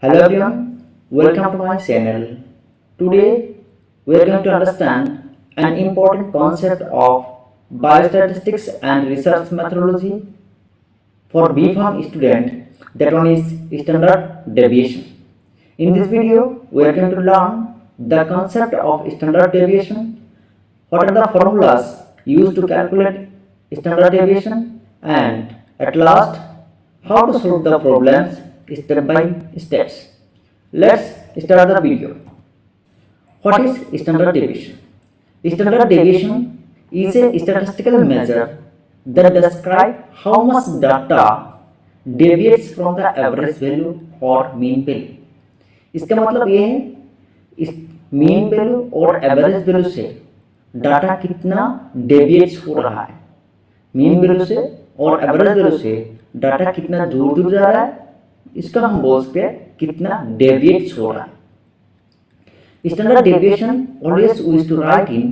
Hello everyone, welcome to my channel. Today we are going to understand an important concept of biostatistics and research methodology for B.Pharm student. That one is standard deviation. In this video we are going to learn the concept of standard deviation, what are the formulas used to calculate standard deviation, and at last how to solve the problems step by steps. Let's start the video. What is standard deviation? Standard deviation is a statistical measure that describes how much data deviates from the average value or mean value. इसका मतलब ये है इस mean value और average value से data कितना deviates हो रहा है, मीन वैल्यू से और एवरेज वैल्यू से डाटा कितना दूर दूर जा रहा है, इसका हम बोल सकते हैं कितना डेविएट्स हो रहा है। Standard deviation always used to write in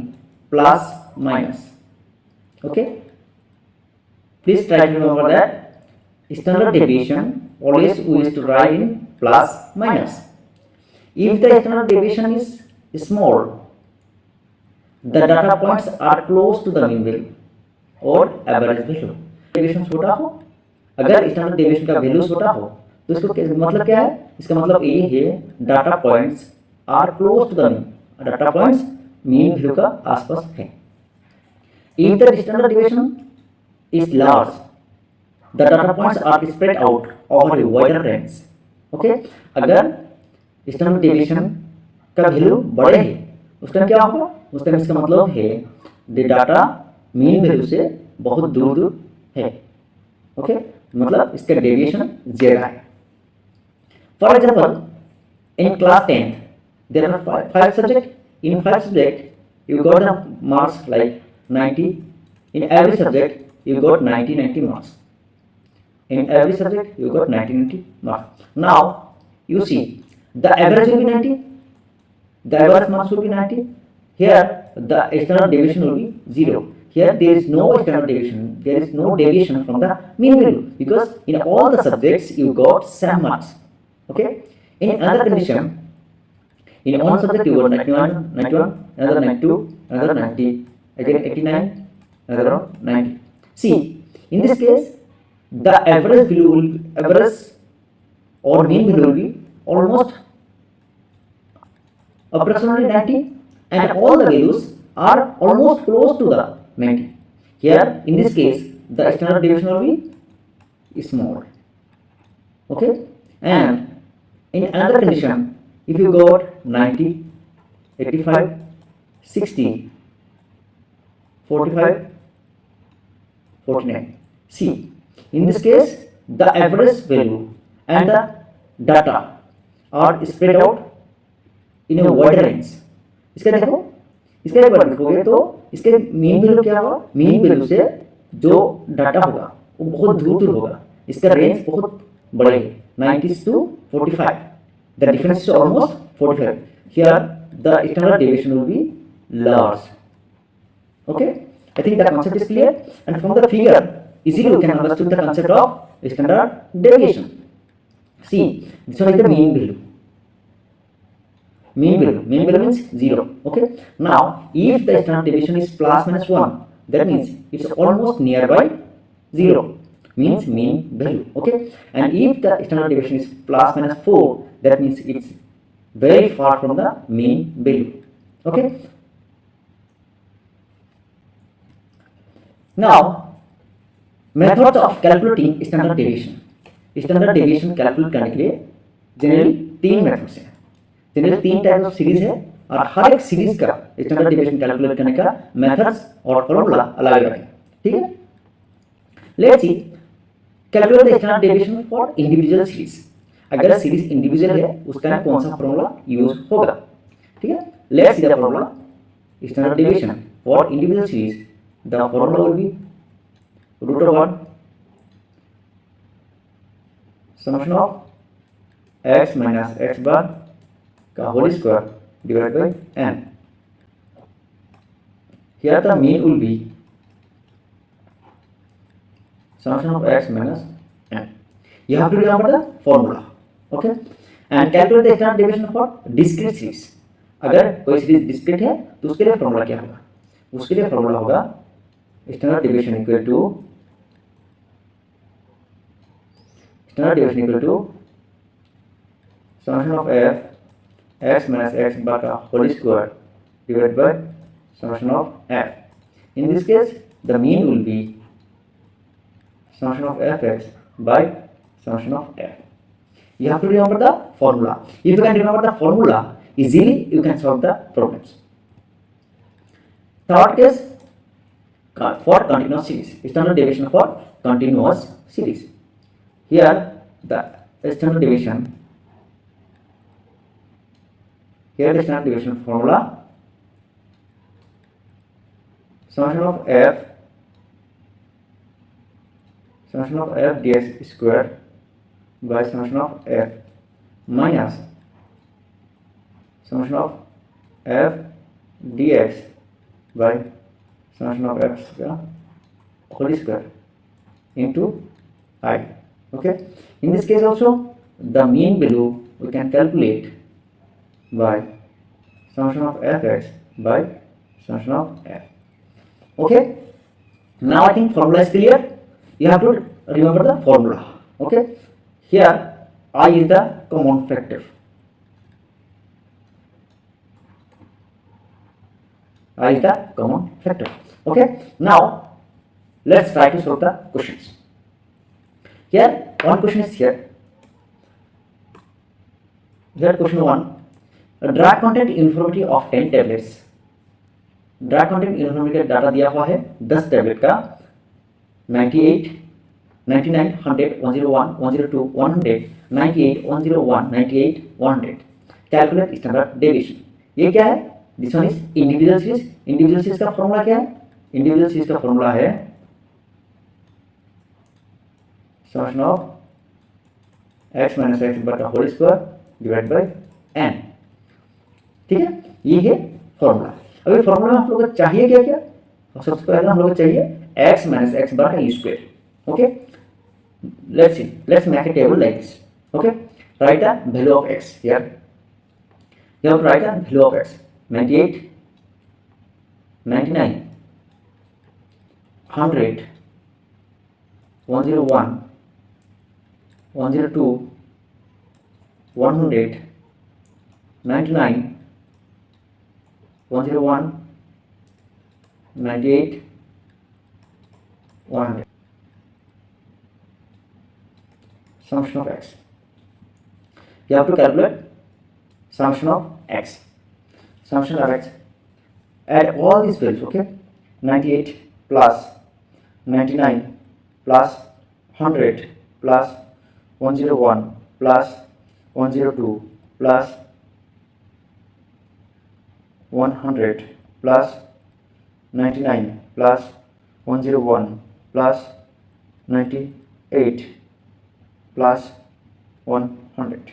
plus minus. Okay, please try to remember that standard deviation always used to write in plus minus. If the standard deviation is small, the data points are close to the mean value or average value. Deviation छोटा हो, अगर standard deviation का value छोटा हो तो इसको मतलब क्या है? इसका मतलब ये है data points are close to the mean, data points mean value का आसपास है। If the standard deviation is large, the data points are spread out over a wider range. Okay, अगर स्टैंडर्ड डेविएशन का वैल्यू बड़े है उस time क्या होगा? उस टाइम इसका मतलब है द डाटा मीन वैल्यू से बहुत दूर दूर है। ओके, मतलब इसका डेविएशन ज्यादा है। For example, in class 10 there are 5 subject, in 5 subject you got the marks like 90, in every subject you got 90 marks, in every subject you got 90 marks. Now you see the average will be 90, the average marks will be 90. Here the standard deviation will be 0. Here there is no standard deviation, there is no deviation from the mean value because in all the subjects you got same marks. Okay, in another condition, in one subject you got 91, another 92, another 90, again 89, another 90. See, in this case the average value will be, average or mean value will be almost approximately 90 and all the values are almost close to the 90. Here in this case the standard deviation will be small. Okay, and in another condition if you got 90, 85, 60, 45, 49, see in this case the average value and the data are spread out in a wider range. इसका देखो, इसका एक बार देखोगे तो इसके mean value क्या होगा? Mean value से जो डाटा होगा वो बहुत दूर दूर होगा, इसका रेंज बहुत बड़ा है, 90 to 45, the difference is almost 45. Here the standard deviation will be large. Okay, I think the concept is clear, and from the figure easily you can understand the concept of standard deviation. See, this one is the mean value. Mean value means 0. Okay, now if the standard deviation is plus minus 1, that means it's almost nearby 0, means mean value. Okay, and if the standard deviation is plus minus 4, that means it's very far from the mean value. Okay, now methods of calculating standard deviation. Standard deviation calculate करने के लिए generally 3 methods हैं, generally 3 type of series है और हर एक series का standard deviation calculate करने का मेथड्स और फॉर्मूला अलग अलग है। ठीक है, let's see calculate the standard deviation for individual series. अगर सीरीज इंडिविजुअल है उस टाइम कौन सा फॉर्मूला यूज होगा? ठीक है, let's see the formula standard deviation for individual series. The formula will be √1 summation of x minus x bar का whole square divided by n. Here the mean will be summation of x minus n. You have to remember the formula. Okay, and calculate the standard deviation for discrete series. अगर कोई series discrete है तो उसके लिए formula क्या होगा? उसके लिए फॉर्मूला होगा standard deviation equal to summation of f x minus x bar का whole square divided by summation of f. In this case, the mean will be summation of fx by summation of f. You have to remember the formula. If you can remember the formula, easily you can solve the problems. Third case, for continuous series, standard deviation for continuous series. Here the standard deviation formula, summation of f dx square by summation of f minus summation of f dx by summation of f whole square into I. Okay, in this case also the mean value we can calculate by summation of fx by summation of f. Okay, now I think formula is clear. You have to remember the formula. Okay, here I is the common factor. I is the common factor. Okay, now let's try to solve the questions. Here one question is here. Here question 1. Drug content uniformity of 10 tablets. Drug content uniformity का data दिया हुआ है 10 tablet का 98, 99, 100, 101, 102, 100, 98, 101, 98, 100। Calculate standard deviation. ये क्या है? This one is individual series. Individual series का formula क्या है? इंडिविजुअल सीरीज का फॉर्मूला है summation of x minus x बटा whole square divide by n। ठीक है, ये है फॉर्मूला। अभी फॉर्मूला में हम लोग को चाहिए क्या क्या? सबसे पहले हम लोग को चाहिए x माइनस x बार का you square. Okay, let's see, let's make a table like this. Okay, right the value of x here. You have to write the value of x 98, 99, 100, 101, 102, 100, 99, 101, 98, 100. Summation of x. You have to calculate summation of x. Summation of x. Add all these values. Okay, 98 plus 99 plus 100 plus 101 plus 102 plus 100 plus 99 plus 101 plus 98 plus 100.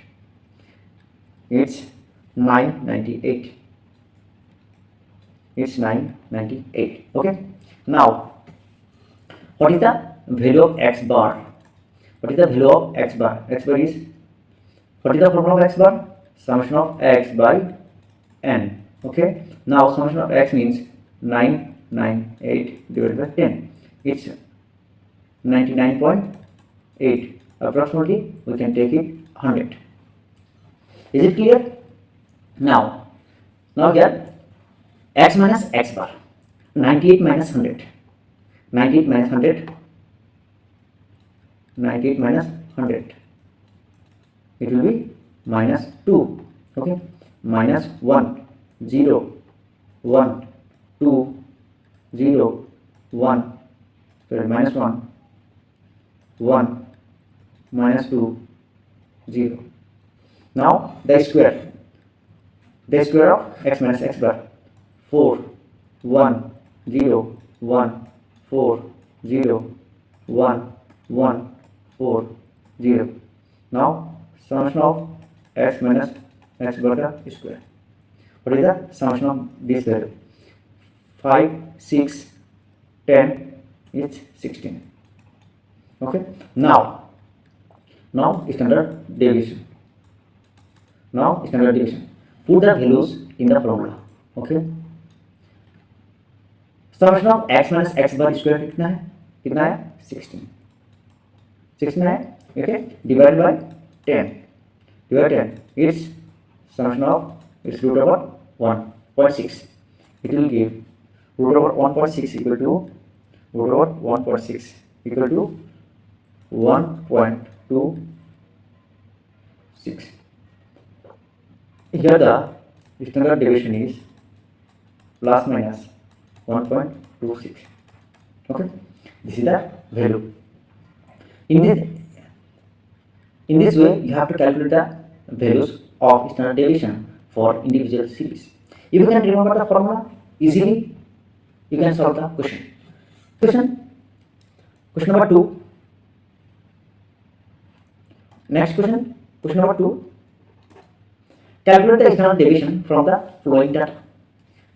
It's 998. It's 998. Okay, now what is the value of x bar? What is the value of x bar? X bar is, what is the formula of x bar? Summation of x by n. Okay, now summation of x means 998 divided by 10. It's 99.8. Approximately we can take it 100. Is it clear? Now here x minus x bar, 98 minus 100, 98 minus 100, 98 minus 100, it will be minus 2. Okay, minus 1, 0, 1, 2, 0, 1, sorry, minus 1, 1, minus 2, 0. Now the square of x minus x bar, 4, 1, 0, 1, 4, 0, 1, 1, 4, 0. Now summation of x minus x bar का square. What is the summation of this value? 5, 6, 10 is 16. Okay, now standard deviation. Now standard deviation. Put the values in the formula. Okay. Summation of x minus x bar square कितना है? 16. 16 है. Okay. Divided by 10. Divided 10. Its summation of its root over 1.6. It will give root over 1.6 equal to root over 1.6 equal to 1.26. Here the standard deviation is plus minus 1.26. Okay, this is the value. In this way, you have to calculate the values of standard deviation for individual series. If you can remember the formula easily, you can solve the question. Question number 2. Next question number 2. Calculate the standard deviation from the following data.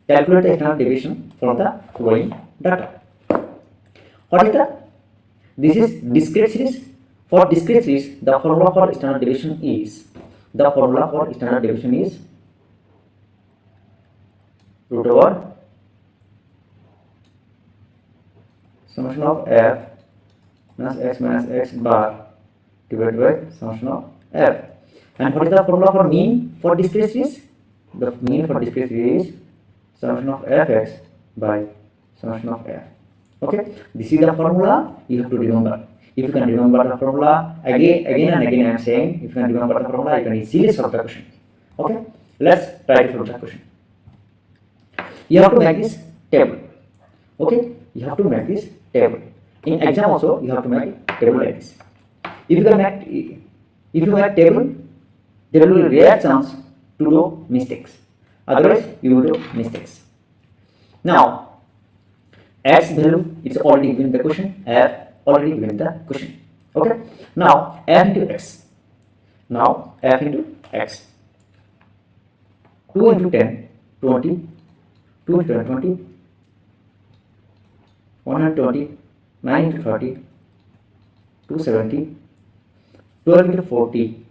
Calculate the standard deviation from the following data. What is the? This is discrete series. For discrete series, the formula for standard deviation is root over summation of f minus x bar divided by summation of f. And what is the formula for mean for discrete series? The mean for discrete series is summation of fx by summation of f. Okay, this is the formula you have to remember. If you can remember the formula again and again, I am saying, if you can remember the formula, you can easily solve the question. Okay, let's try to solve the question. You have to make this table. Okay, you have to make this table. In exam also, you have to make table like this. If you make table, there will be rare chance to do mistakes. Otherwise, you will do mistakes. Now, x value is already given the question, f already given the question. Okay. Now f into x. Now f into x. 2 into 10, 20. 2 into 10, 20. 120. 9 into 30. 270. 12 into 40.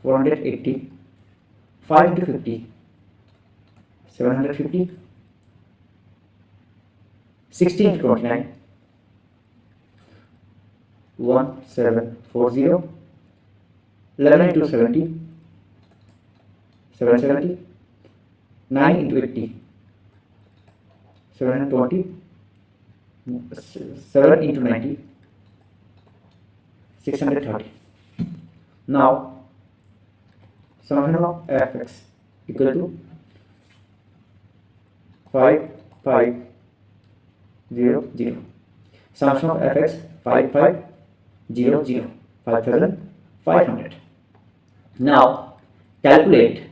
480. 5 into 50. 750. 16 into 29. 1740. 11 into 70. 770. 9 into 80. 720. 7 into 90. 630. Now summation of fx equal to 5500. Summation of fx 5500. 5500. Now calculate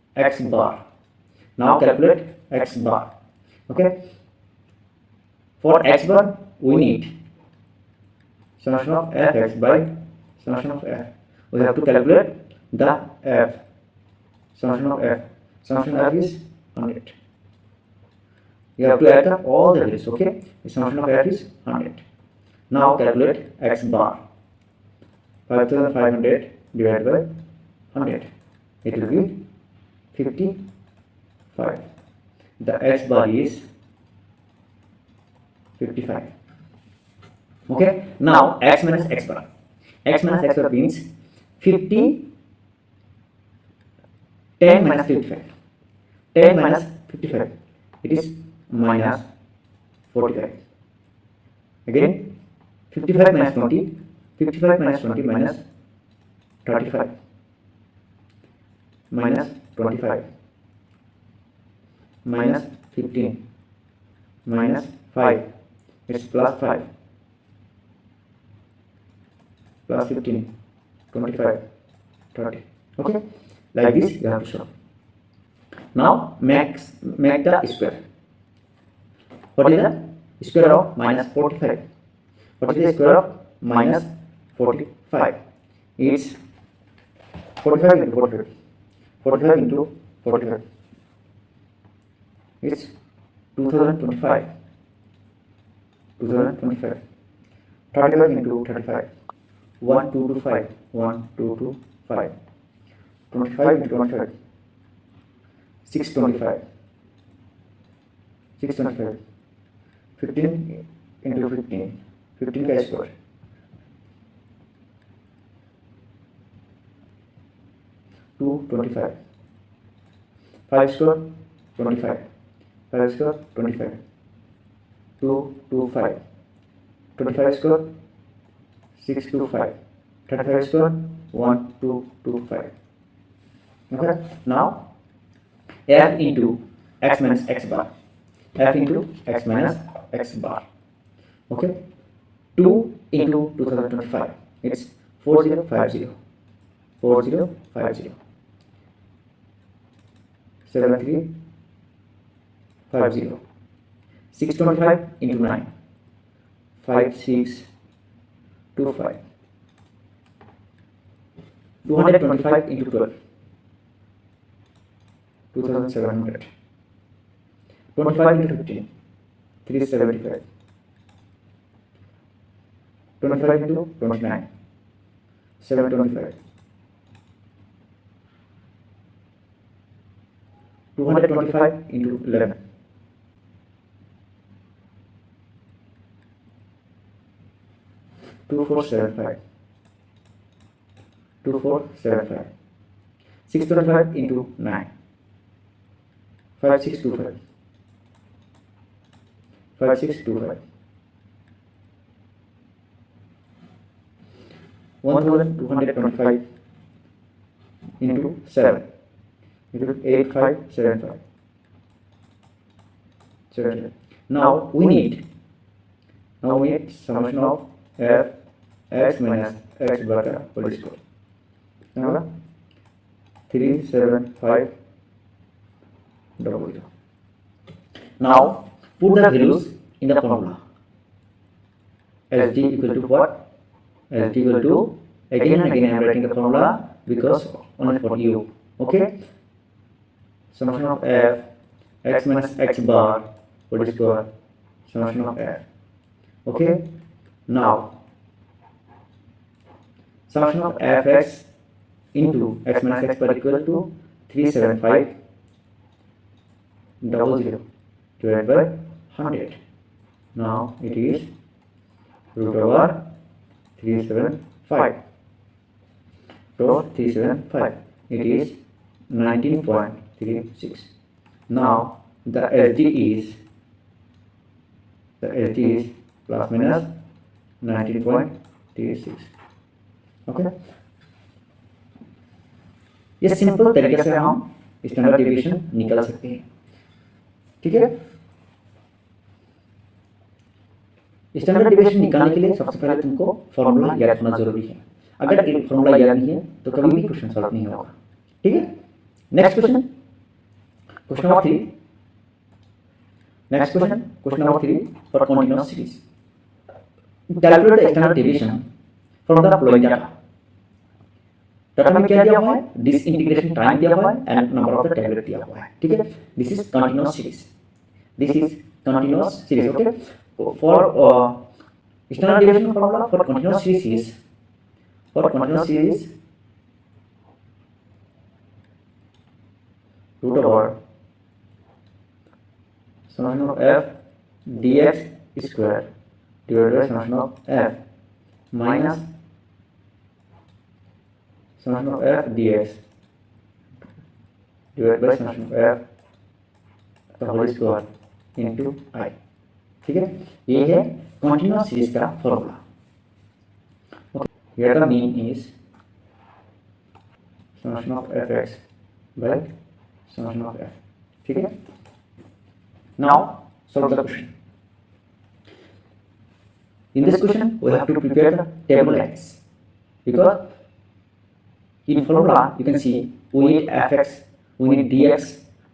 x bar. Okay. For x bar we need summation of fx by summation of f. We have to calculate the f. Summation of f. Summation of f is 100. You have to add up all the values. Okay. The summation of f is 100. Now calculate x bar. 5500 divided by 100. It will be 55. The x bar is 55. Okay. Now x minus x bar. X minus x bar means 50. 10 minus 55. 10 minus 55. It is minus 45. Again 55 minus 20. 55 minus 20 minus 35. Minus 25. Minus 15. Minus 5. It's plus 5. Plus 15. 25. 30. Okay. Like this you have to show. Now make the square. What is the square of minus 45? What is the square of minus 45? It's 45 into 45. 45 into 45. It's 2025. 2025. 35 into 35. 1225. 1225. 25 into 25, 625, 625, 15 into 15, 15 का square, 225, 5 square 25, 5 square 25, 225, 25 square 625, 35 square 1225. Okay, now f into x minus x bar, f into x minus x bar. Okay, 2 into 2025, it's 4050, 4050, 7350, 625 into 9, 5625, 225 into 12, 2700, 25 into 15, 375, 25 into 29, 725, 225 into 11, 2475, 2475, 625 into 9, 5625, 5625, 1225 into 7, into 8575, 7. Now we need summation of f x minus x bar का whole square. Now 37500. Now put the values in the formula. SD equal to what? SD equal to, again and again I am writing the formula because only for you. Okay. Summation of f x minus x bar whole square, summation of f. Okay. Now summation of fx into x minus x bar equal to 37500 divided by 100. Now it is root over 375. Root over 375. It is 19.36. Now the SD is plus minus 19.36. Okay, ये simple तरीके से हम standard deviation निकाल सकते हैं. ठीक है, standard deviation निकालने के लिए सबसे पहले तुमको फॉर्मूला याद होना जरूरी है. अगर एक फॉर्मूला याद नहीं है तो कभी भी क्वेश्चन सॉल्व नहीं होगा. ठीक है, next question, question number 3. Next question, question number 3 for continuous series. Calculate the standard deviation from the flowing data. Data में क्या दिया हुआ है? डिसइंटीग्रेशन टाइम दिया हुआ है and number of the tablet दिया हुआ है. ठीक है, this is continuous series. This is continuous series. Okay, for standard deviation formula for continuous series is, for continuous series, root over summation of f dx square divided by summation of f minus summation of f dx divided by summation of f the whole square into I. ठीक है, ये है continuous series का formula. Here the mean is summation of fx by summation of f. ठीक है, now solve the question. In this question we have to prepare the table like this, because in formula you can see we need fx, we need dx,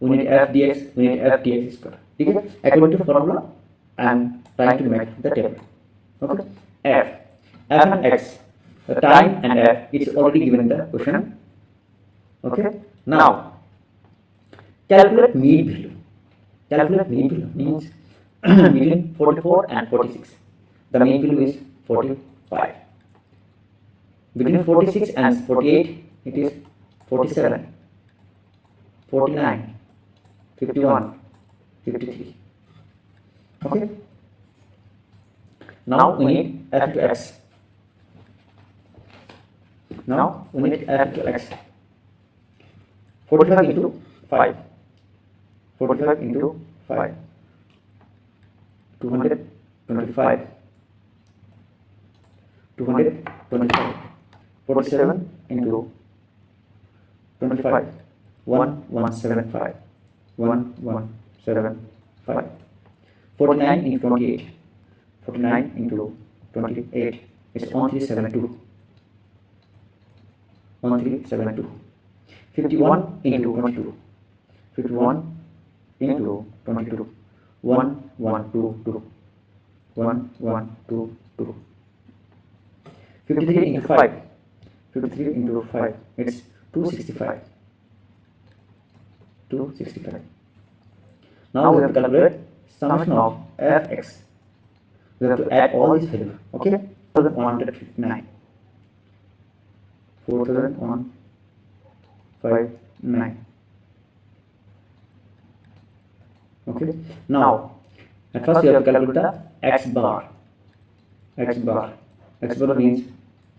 we need f dx, we need f dx square. ठीक है, according to formula I am trying to make the table. Okay, f and x, the time and f is already given in the question. Okay, now calculate mean value. Calculate mean value means between 44 and 46. The mean value is 45. Between 46 and 48 it is 47, 49, 51, 53. Okay. Now we need f into x. Now we need f into x. 45 into 5. 45 into 5. 225. 225. 47 into 25. 1175. 1175. 49 into 28. 49 into 28 is 1372. 1372. 51 into 22. 51 into 22. 1122. 1122. 53 into 5. 53 into 5. It's 265. 265. Now we have to calculate summation of fx. We have to add all these values. Okay? 4159. 4159. Okay? Now, at first we have to calculate the x bar. X bar. X bar means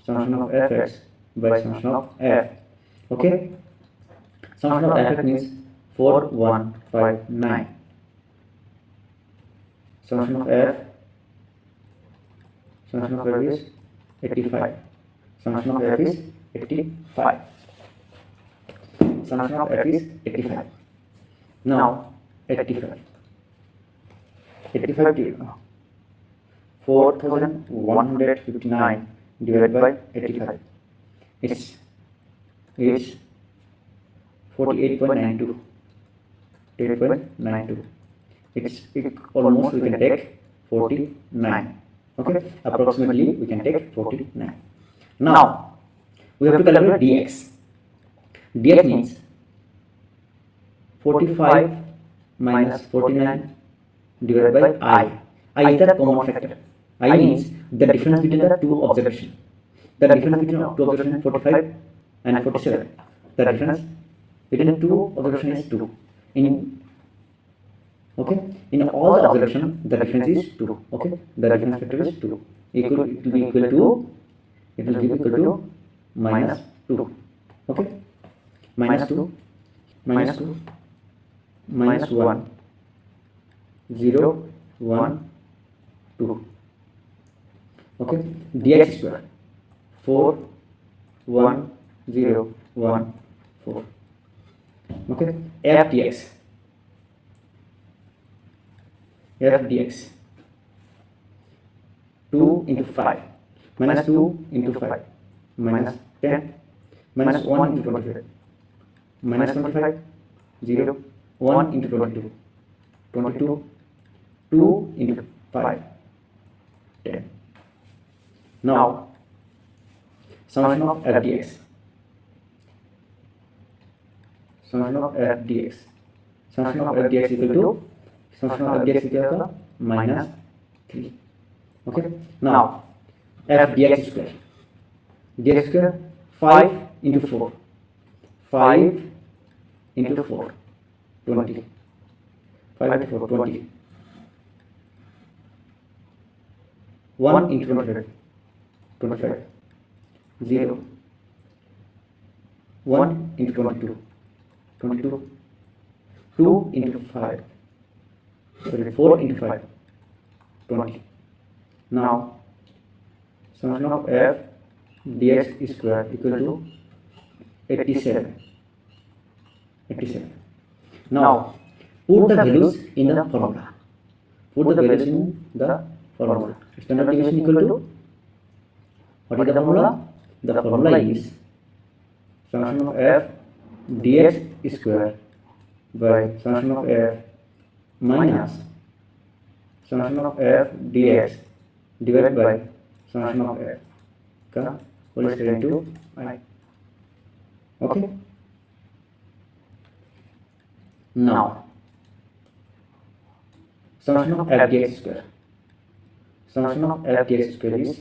summation of fx by summation of f. Okay? Summation of fx means 4159. Summation of f. Summation of f is 85. Summation of f is 85. Summation of f is 85. Now 85. 85 4159 divided by 85. It's 48.92. 48.92. It's almost we can take 49. Okay, approximately we can take 49. Now we have to calculate dx. Dx means 45 minus 49 divided by I. I is the common factor. I means the difference between the two observations. The difference between two observations 45 and 47. The difference between two observations is 2. In all the observations the difference is 2. Okay, the difference factor is 2. It will be equal to minus 2. Okay, minus 2 minus 2 minus 1 0 1 2. Okay, dx square 4 1 0 1 4. Okay, f dx. F dx 2 into 5 minus 2 into 5 minus 10 minus 1 into 25 minus 25 0 1 into 22 22 2 into 5 10. Now summation of f dx. Summation of f dx. Summation of f dx equal to summation of f dx equal to minus 3. Okay. Now f dx square. Dx square 5 into 4. 5 into 4 20. 5 into 4 20. 1 into 25 25. 0 1 into 22 22. 2 into 5 4 into 5 20. Now summation of f dx square equal to 87. 87. Now put the values in the formula. Put the values in the formula. Standard deviation equal to, what is the formula? The formula is summation of f dx square by summation of f minus summation of f dx divided by summation of f का whole square into I. Okay. Now summation of f dx square. Summation of f dx square is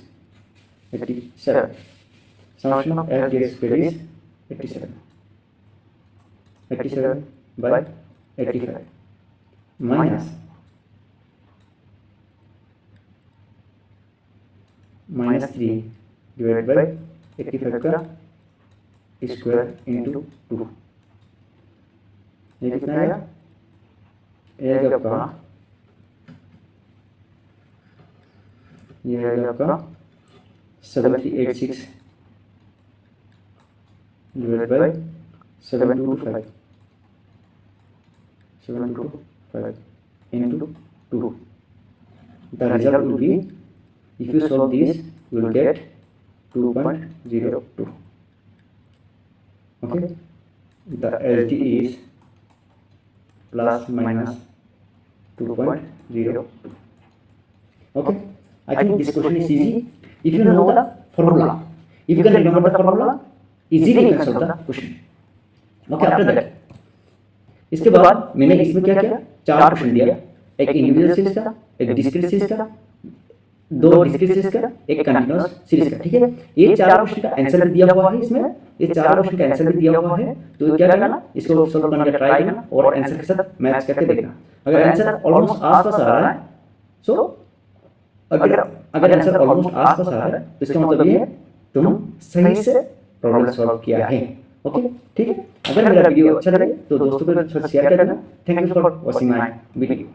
87. Summation of f dx square is 87. 87/85 minus -3 divide by 85 का square into 2, ये कितना आएगा? ये आएगा आपका 7386 divide by 725 into 2. The result will be, if you solve this, you will get 2.02. Okay, the LT is plus minus 2.02. Okay, I think this question is easy. If you know the formula, if you can remember the formula, easily you can solve the question. Okay, after that, इसके बाद मैंने इसमें क्या किया, 4 question दिया, एक individual series का, एक डिस्क्रीट सीरीज का, 2 डिस्क्रीट सीरीज का, एक कंटीन्यूअस सीरीज का। ठीक है, ये 4 क्वेश्चन का आंसर दिया हुआ है इसमें, ये 4 क्वेश्चन का आंसर भी दिया हुआ है। तो क्या करना, इसको सॉल्व करने का ट्राई करना और आंसर के साथ मैच करके देखना। अगर आंसर ऑलमोस्ट आसपास आ रहा है, सो अगर आंसर ऑलमोस्ट आसपास आ रहा है तो इसका मतलब ये है तुम सही से प्रॉब्लम सॉल्व किया है। ओके, ठीक है। अगर मेरा वीडियो अच्छा लगे तो दोस्तों के साथ शेयर करना। Thank you for watching my video.